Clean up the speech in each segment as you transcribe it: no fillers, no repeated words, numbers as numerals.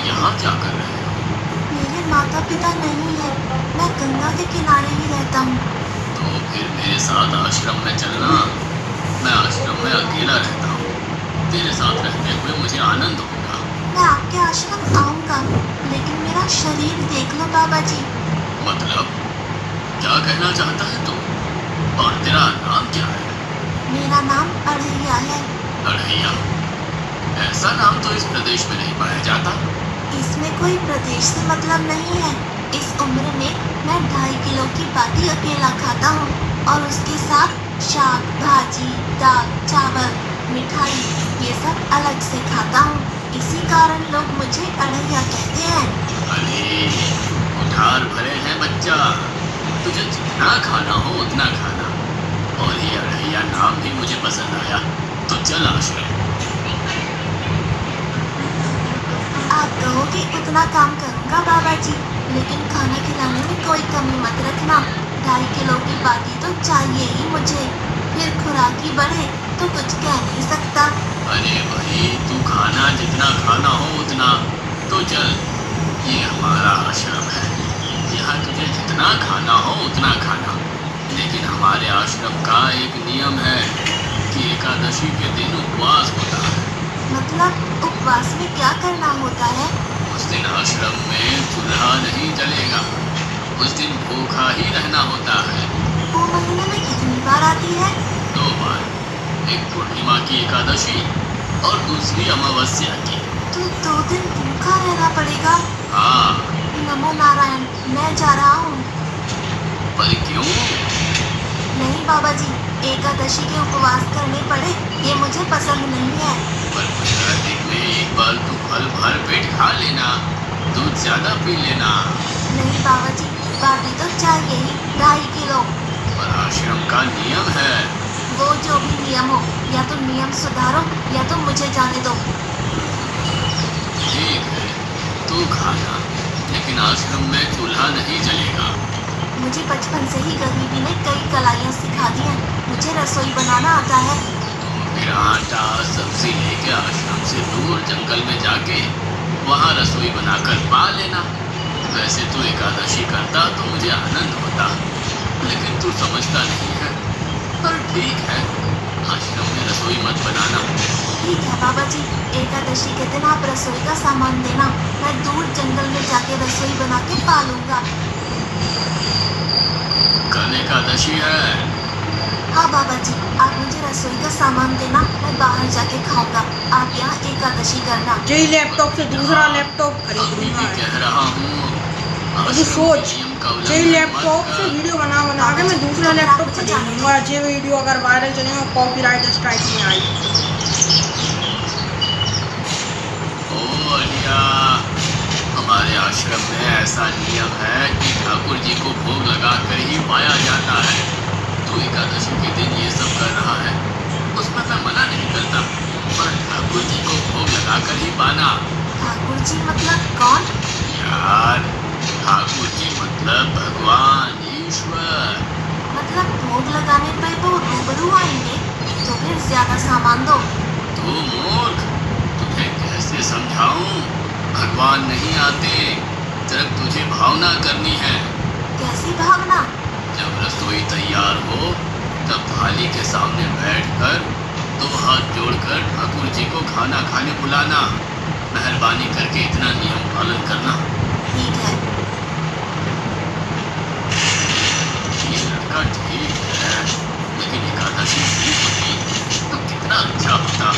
यहाँ क्या कर रहे हो? मेरे माता पिता नहीं है, मैं गंगा के किनारे ही रहता हूँ। तो फिर मेरे साथ आश्रम में चलना। मैं आश्रम में अकेला रहता हूँ। तेरे साथ रहते हुए मुझे आनंद होगा। मैं आपके आश्रम आऊंगा, लेकिन मेरा शरीर देख लो बाबा जी। मतलब क्या कहना चाहता है तू? और तेरा नाम क्या है? मेरा नाम अढ़ैया है। अढ़ैया? ऐसा नाम तो इस प्रदेश में नहीं पाया जाता। इसमें कोई प्रदेश से मतलब नहीं है। इस उम्र में मैं 2.5 किलो की बाटी अकेला खाता हूँ और उसके साथ शाक, भाजी, दाल, चावल, मिठाई ये सब अलग से खाता हूँ। इसी कारण लोग मुझे अढ़ैया कहते हैं। अरे उठार भरे हैं बच्चा। तुझे जितना खाना हो उतना खाना। और ये अढ़ैया नाम भी मुझे पसंद आया। तो चल आश्रम। आप कहोगे उतना काम करूँगा बाबा जी, लेकिन खाना खिलाने में कोई कमी मत रखना। 2.5 किलो की बाटी तो चाहिए ही मुझे। फिर खुराकी बढ़े तो कुछ कह नहीं सकता। अरे भाई तू खाना जितना खाना हो उतना। तो चल, ये हमारा आश्रम है। यहाँ तुझे जितना खाना हो उतना खाना। लेकिन हमारे आश्रम का एक नियम है कि एकादशी के दिन उपवास होता है। मतलब उपवास में क्या करना होता है? उस दिन आश्रम में चूल्हा नहीं जलेगा। उस दिन भूखा ही रहना होता है। वो महीने में कितनी बार आती है? 2 बार। एक पूर्णिमा की एकादशी और दूसरी अमावस्या की। तो 2 दिन भूखा रहना पड़ेगा। हाँ। नमो नारायण, मैं जा रहा हूँ। पर क्यों? नहीं बाबा जी, एकादशी के उपवास करने पड़े ये मुझे पसंद नहीं है। पर 15 दिन में एक बार तू फल भर पेट खा लेना। दूध ज्यादा पी लेना। नहीं बाबा जी, बाटी तो चाहिए ही 2.5 किलो। पर आश्रम का नियम है। वो जो भी नियम हो, या तो नियम सुधारो या तो मुझे जाने दो। ठीक है, तू खाना, लेकिन आश्रम में चूल्हा नहीं जलेगा। मुझे बचपन से ही गरीबी ने कई कलाइयाँ सिखा दी हैं। मुझे रसोई बनाना आता है। तो फिर आटा सब्जी लेके आश्रम से दूर जंगल में जाके वहाँ रसोई बनाकर पा लेना। वैसे तो एकादशी करता तो मुझे आनंद होता, लेकिन तू समझता नहीं है। पर ठीक है, आश्रम में रसोई मत बनाना। ठीक है बाबा जी, एकादशी के दिन आप रसोई का सामान देना। मैं दूर जंगल में जाके रसोई बना के पालूंगा। कल एकादशी है। हाँ बाबा जी, आप मुझे रसोई का सामान देना, मैं बाहर जाके खाऊंगा। आप यहाँ एकादशी करना। यही लैपटॉप से दूसरा लैपटॉप अभी खरीदूंगा। भी कह रहा हूँ, अभी सोच, यही लैपटॉप से वीडियो बना के मैं दूसरा लैपटॉप खरीदूंगा। ये वीडियो अगर वायरल चलेगा कॉपीराइट स्ट्राइक नहीं आई। ओ अलिया, हमारे आश्रम में ऐसा नियम है कि ठाकुर जी को भोग लगाकर ही पाया जाता है। तू एकादशी के दिन ये सब कर रहा है, उसमें मैं मना नहीं करता, पर ठाकुर जी को भोग लगाकर ही पाना। ठाकुर जी मतलब कौन? यार, ठाकुर जी मतलब भगवान ईश्वर। मतलब भोग लगाने पे वो रूबरू आएंगे, तो फिर ज्यादा सामान दो। तू मूर्ख, तुझे कैसे समझाऊं? भगवान नहीं आते, सिर्फ तुझे भावना करनी है। कैसी भावना? जब रसोई तैयार हो तब थाली के सामने बैठकर 2 हाथ जोड़कर ठाकुर जी को खाना खाने बुलाना। मेहरबानी करके इतना नियम पालन करना। ठीक है। ये लड़का ठीक है, लेकिन एकादशी ठीक होती तो कितना अच्छा होता।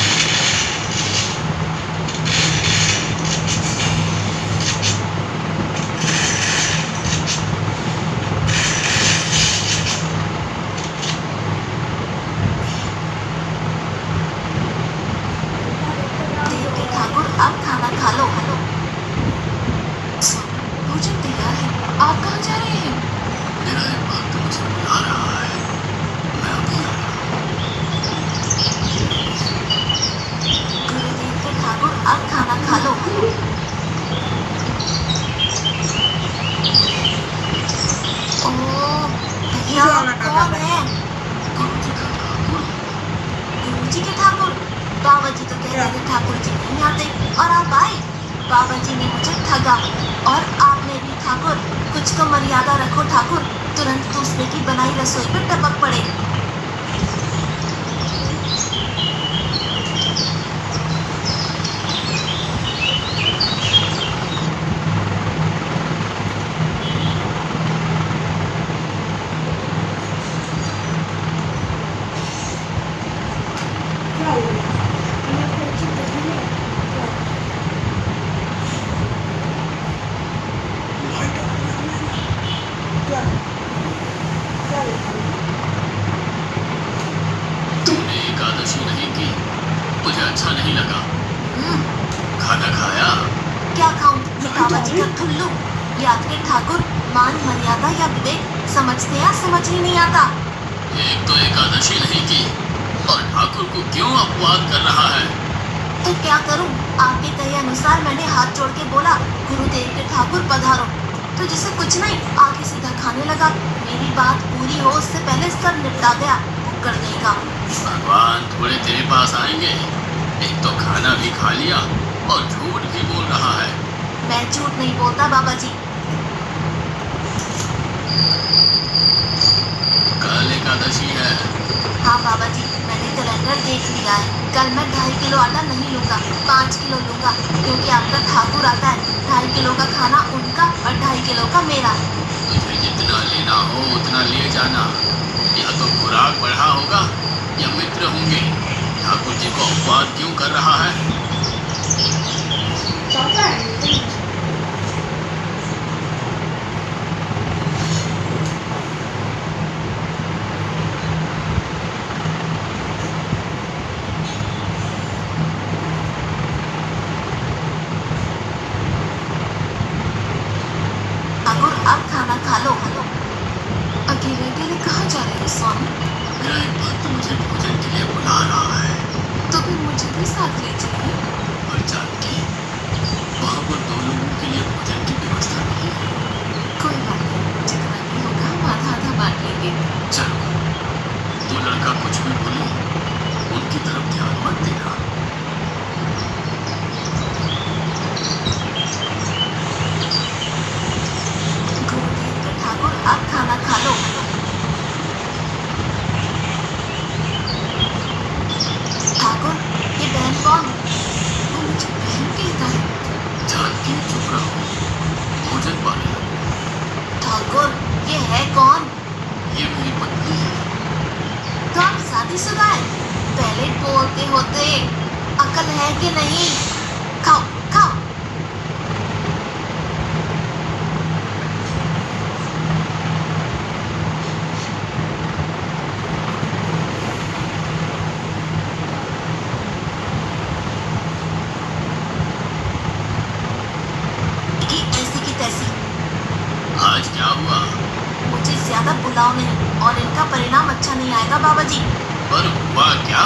देव के ठाकुर, आप खाना खा लो। भोजन तैयार है। आप कहाँ जा रहे हैं? मेरा एक भक्त मुझे बुला रहा है, मैं अभी आ रहा हूँ। गुरुदेव के ठाकुर, आप खाना खा लो। ओ भैया, आप कौन है? गुरु जी का ठाकुर। गुरु जी के ठाकुर? बाबा जी तो कह रहे थे ठाकुर जी नहीं आते, और आप आए। बाबा जी ने मुझे ठगा और आपने भी ठाकुर। कुछ तो मर्यादा रखो ठाकुर, तुरंत दूसरे की बनाई रसोई पे टपक पड़े। क्या हो गया? लाइट ऑन क्या क्या तुमने एकादशी नहीं की, मुझे अच्छा नहीं लगा। खाना खाया? क्या खाऊं? बाबा जी का ठुल्लू। ये आपके ठाकुर मान मर्यादा या विवेक समझते या समझ ही नहीं आता। एक तो एकादशी नहीं की और ठाकुर को क्यों अपवाद कर रहा है? तो क्या करूं? आपके कहे अनुसार मैंने हाथ जोड़ के बोला, गुरुदेव के ठाकुर पधारो। तो जिसे कुछ नहीं, आके सीधा खाने लगा। मेरी बात पूरी हो उससे पहले सब निपटा गया। कर देगा। भगवान थोड़े तेरे पास आएंगे। एक तो खाना भी खा लिया और झूठ भी बोल रहा है। मैं झूठ नहीं बोलता बाबा जी। कल एकादशी है। हाँ बाबा जी, मैंने कैलेंडर देख लिया है। कल मैं 2.5 किलो आटा नहीं लूंगा, 5 किलो लूंगा, क्योंकि आपका ठाकुर आता है। 2.5 किलो का खाना उनका और 2.5 किलो का मेरा। तुझे जितना लेना हो उतना ले जाना। या तो खुराक बढ़ा होगा या मित्र होंगे। ठाकुर जी को अपवाद क्यों कर रहा है? चाहता है ठाकुर अब खाना खा लो। अकेले अकेले कहाँ जा रहे हो स्वामी? मेरा एक भक्त मुझे भोजन के लिए बुला रहा है। तो फिर मुझे भी साथ ले चलिए। और जानकी, वहाँ पर 2 लोगों के लिए भोजन की व्यवस्था नहीं है। कोई बात नहीं, जितना भी होगा हम आधा आधा बांट लेंगे। चलो, तो लड़का कुछ भी बोले उनकी तरफ ध्यान मत देना। गुरुदेव के ठाकुर अब खाना खा लो। ठाकुर, ये बहन कौन? वो मुझे बहन कहता है। जानकी चुप रहो, भोजन पाने लगो। ठाकुर, ये है कौन? ये मेरी पत्नी है। तो आप शादीशुदा है? पहले बोलते होते, अकल है कि नहीं? खाओ खाओ। कि ऐसी की तैसी। आज क्या हुआ? मुझे ज्यादा बुलाओ नहीं और इनका परिणाम अच्छा नहीं आएगा बाबा जी। पर हुआ क्या?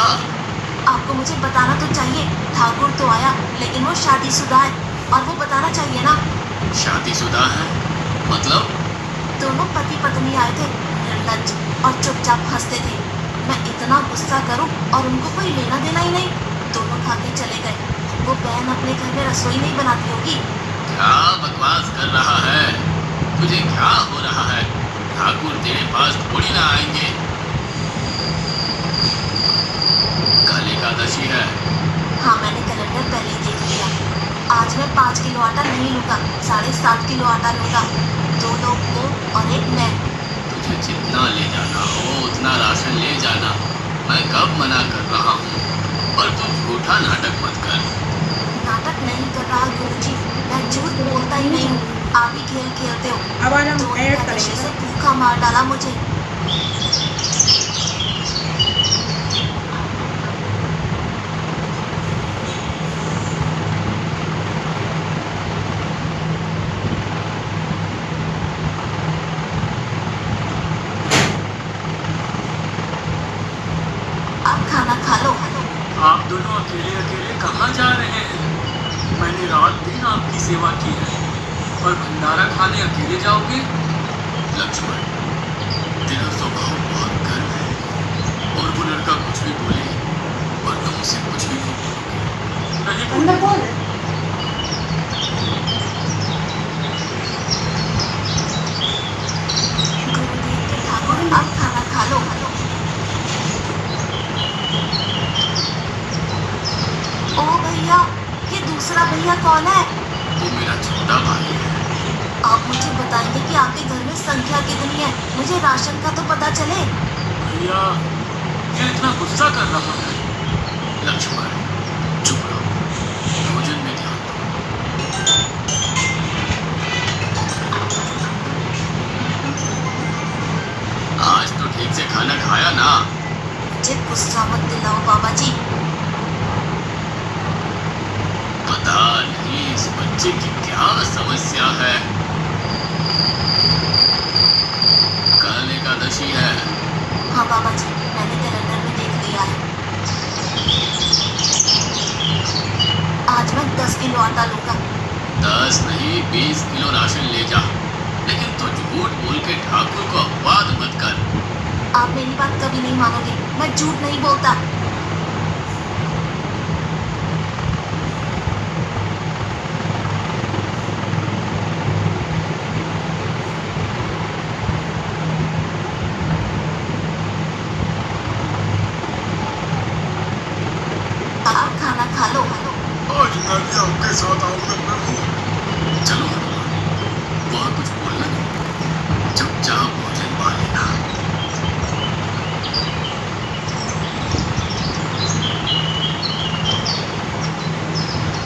आपको मुझे बताना तो चाहिए। ठाकुर तो आया, लेकिन वो शादीशुदा है और वो बताना चाहिए ना। शादीशुदा है? मतलब? दोनों पति पत्नी आए थे, निर्लज्ज और चुपचाप हंसते थे। मैं इतना गुस्सा करूं और उनको कोई लेना देना ही नहीं। दोनों खा के चले गए। वो बहन अपने घर में रसोई नहीं बनाती होगी। क्या बकवास कर रहा है? तुझे क्या हो रहा है? ठाकुर तेरे पास थोड़ी ना आएंगे। कल एकादशी है। हाँ, मैंने कैलेंडर पहले ही देख लिया। आज मैं 5 किलो आटा नहीं लूंगा, 7.5 किलो आटा लूंगा। 2 लोग को और एक मैं। तुझे जितना ले जाना हो उतना राशन ले जाना। मैं कब मना कर रहा हूँ, पर तू झूठा नाटक मत कर। नाटक नहीं कर रहा गुरुजी, मैं झूठ बोलता ही नहीं हूँ। आप ही खेल खेलते हो। अब आज हम तो एडिट एकादशी करेंगे। से भूखा मार डाला मुझे। अब खाना खा लो। आप दोनों अकेले अकेले कहाँ जा रहे हैं? मैंने रात दिन आपकी सेवा की है और भंडारा खाने अकेले जाओगे? लक्ष्मण, तेरा स्वभाव बहुत गर्म है और वो लड़का कुछ भी बोले और तुम उसे कुछ भी नहीं बोलोगे। नहीं अंदर बोलोगे। कौन है? दूसरा भैया कौन है? वो मेरा छोटा भाई है। आप मुझे बताएंगे कि आपके घर में संख्या कितनी है? मुझे राशन का तो पता चले। भैया ये इतना गुस्सा कर रहा है। लक्ष्मण चुप रहो, भोजन में ध्यान दो। आज तो ठीक से खाना खाया ना? मुझे गुस्सा मत दिलाओ बाबा जी। पता नहीं इस बच्चे की क्या समस्या है। कल एकादशी है। हाँ बाबा जी, मैंने कैलेंडर में देख लिया है। आज मैं 10 किलो आटा लूंगा। 10 नहीं 20 किलो राशन ले जा, लेकिन तू झूठ बोल के ठाकुर को अपवाद मत कर। आप मेरी बात कभी नहीं मानोगे, मैं झूठ नहीं बोलता। आप खाना खा लो। आज मैं भी आपके साथ आऊंगा प्रभु। चलो हनुमान, वहाँ कुछ बोलना नहीं, चुपचाप भोजन पा लेना।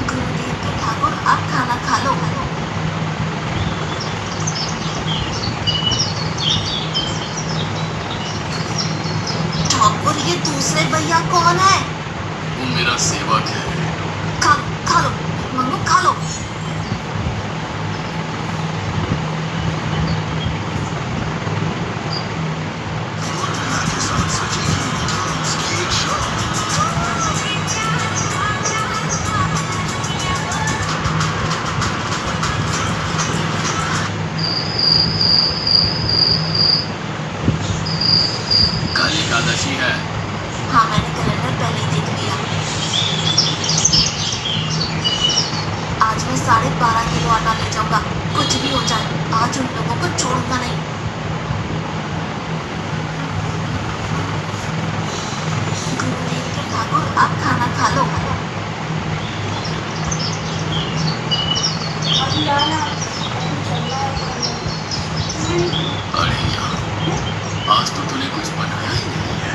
गुरुदेव के ठाकुर, आप खाना खा लो। ठाकुर, ये दूसरे भैया कौन है? वो मेरा सेवक है। खा लो मंगू, खा लो। कल एकादशी है। हाँ, मैंने कैलेंडर पहले ही देख लिया। आज मैं 12.5 किलो आटा ले जाऊंगा, कुछ भी हो जाए। आज उन लोगों को छोड़ूंगा नहीं। गुरुदेव के ठाकुर, आप खाना खा लो। अरे यार, आज तो तूने कुछ बनाया ही नहीं है।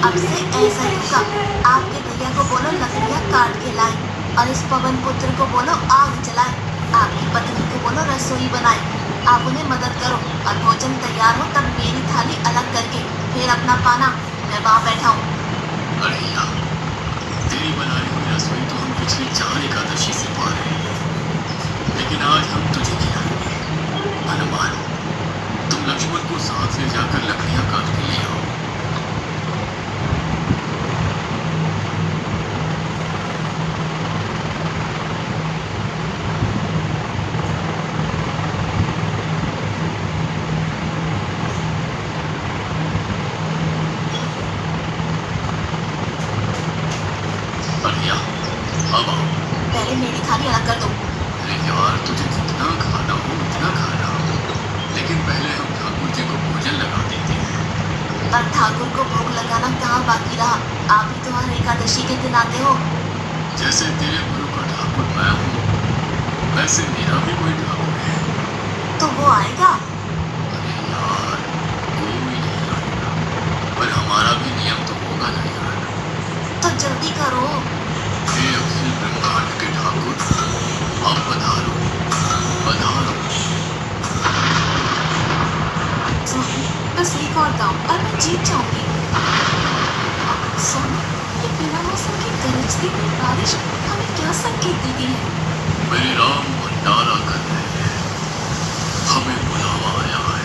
अब से ऐसा ही होगा। आपके भैया को बोलो लकड़ियाँ काट के लाए, और इस पवन पुत्र को बोलो आग जलाए। आपकी पत्नी को बोलो रसोई बनाए। आप उन्हें मदद करो, और भोजन तैयार हो तब मेरी थाली अलग करके फिर अपना पाना, मैं वहाँ बैठा हूँ। अरे यार, तेरी बनाई हुई रसोई तो हम पिछली 4 एकादशी से पा रहे हैं, लेकिन आज हम तुझे खिलाएंगे। हनुमान, तुम लक्ष्मण को साथ ले जाकर लकड़ियां काट के ले आओ। बढ़िया, अब आओ। पहले मेरी थाली अलग कर दो। अरे यार, तुझे जितना खाना हो उतना खाना, लेकिन पहले हम ठाकुर जी को भोजन लगा देते हैं। पर ठाकुर को भोग लगाना कहाँ बाकी रहा? आप ही तो हर एकादशी के दिन आते हो। जैसे तेरे गुरु का ठाकुर मैं हूँ, वैसे मेरा भी कोई ठाकुर है। तो वो आएगा। अरे यार, कोई नहीं आएगा, पर हमारा भी नियम तो होगा ना यार। तो जल्दी करो। हे अखिल ब्रह्मांड के ठाकुर, आप पधारो, पधारो। स्वामी, बस एक और दांव और मैं जीत जाऊंगी। स्वामी, ये बिना मौसम की गरजती हुई बारिश हमें क्या संकेत देती है? मेरे राम भंडारा कर रहे हैं, हमें बुलावा आया है।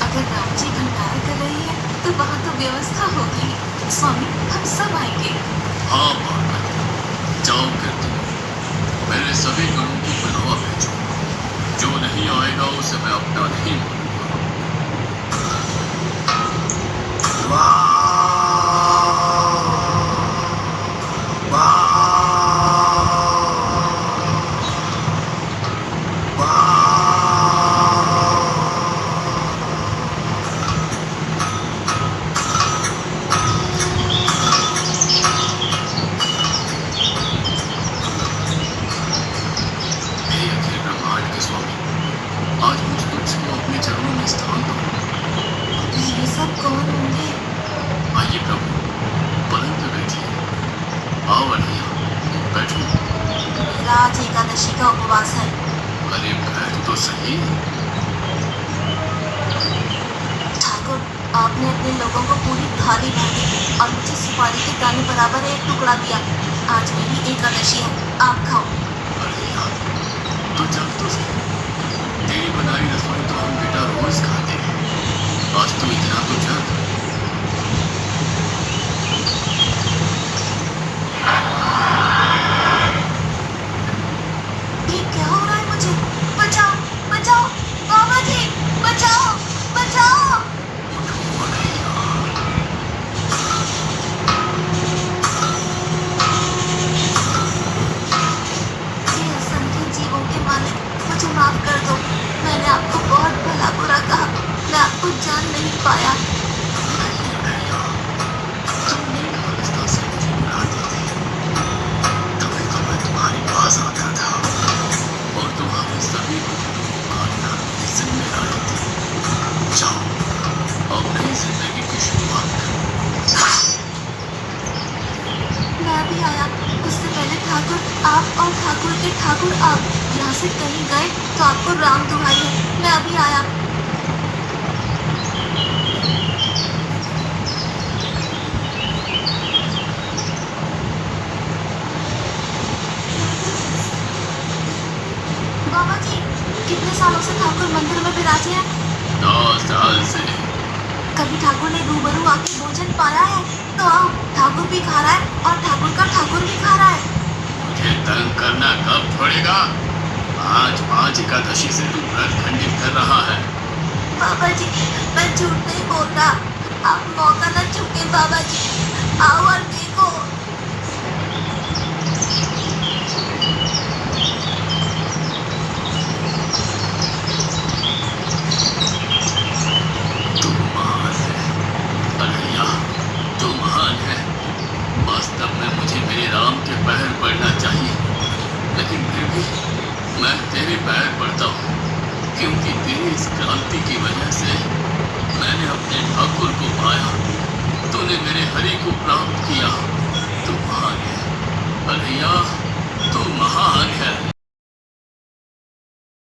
अगर राम जी भंडारा कर रही है तो वहाँ तो व्यवस्था होगी। स्वामी, हम सब आएंगे। हाँ पार्वती, जाओ कर तुम मेरे सभी गणों को बुलावा भेजो। जो नहीं आएगा उसे मैं अपना नहीं मानूंगा। मेरा आज एकादशी का उपवास है। अरे कह तो सही। ठाकुर, आपने अपने लोगों को पूरी थाली भर दी और मुझे सुपारी के दाने बराबर एक टुकड़ा दिया। आज मेरी एकादशी है, आप खाओ। अरे यार, तो जब तो सही। तेरी बनाई रसोई तो हम बेटा रोज खाते हैं। आज तो इतना तो जब। ये क्या हो रहा है मुझे? बचाओ, बचाओ, बाबा जी, बचाओ, बचाओ। उठो अनैया। ये असंख्य जीवों के मालिक, मुझे माफ कर दो। मैंने आपको बहुत भला बुरा कहा। मैं आपको जान नहीं पाया। नहीं अनैया, तुम एक अवस्था से मुझे बुलाती थी, तभी तो मैं तुम्हारी पास आता था और तुम्हारे सभी बंधनों को काटना मेरी जिम्मेदारी थी। जाओ, अब नई जिंदगी की शुरुआत करो। मैं अभी आया। उससे पहले ठाकुर आप और ठाकुर के ठाकुर आप यहाँ से कहीं गए तो आपको राम दुहाई है। मैं अभी आया। बाबा जी, कितने सालों से ठाकुर मंदिर में विराजे हैं? 9 साल से। कभी ठाकुर ने रूबरू आके भोजन पाया है? तो आओ, ठाकुर भी खा रहा है और ठाकुर का ठाकुर भी खा रहा है। मुझे तंग करना कब छोड़ेगा? आज 5 एकादशी से तू व्रत खंडित कर रहा है। बाबा जी, मैं झूठ नहीं बोल रहा। आप मौका न चूके बाबा जी। आओ और देखो। तू महान है अनैया, तू महान है। वास्तव में मुझे मेरे राम के पैर पड़ना चाहिए, लेकिन फिर भी मैं तेरे पैर पड़ता हूँ, क्योंकि तेरी इस क्रांति की वजह से मैंने अपने ठाकुर को पाया। तूने मेरे हरि को प्राप्त किया। तू महान है अनैया।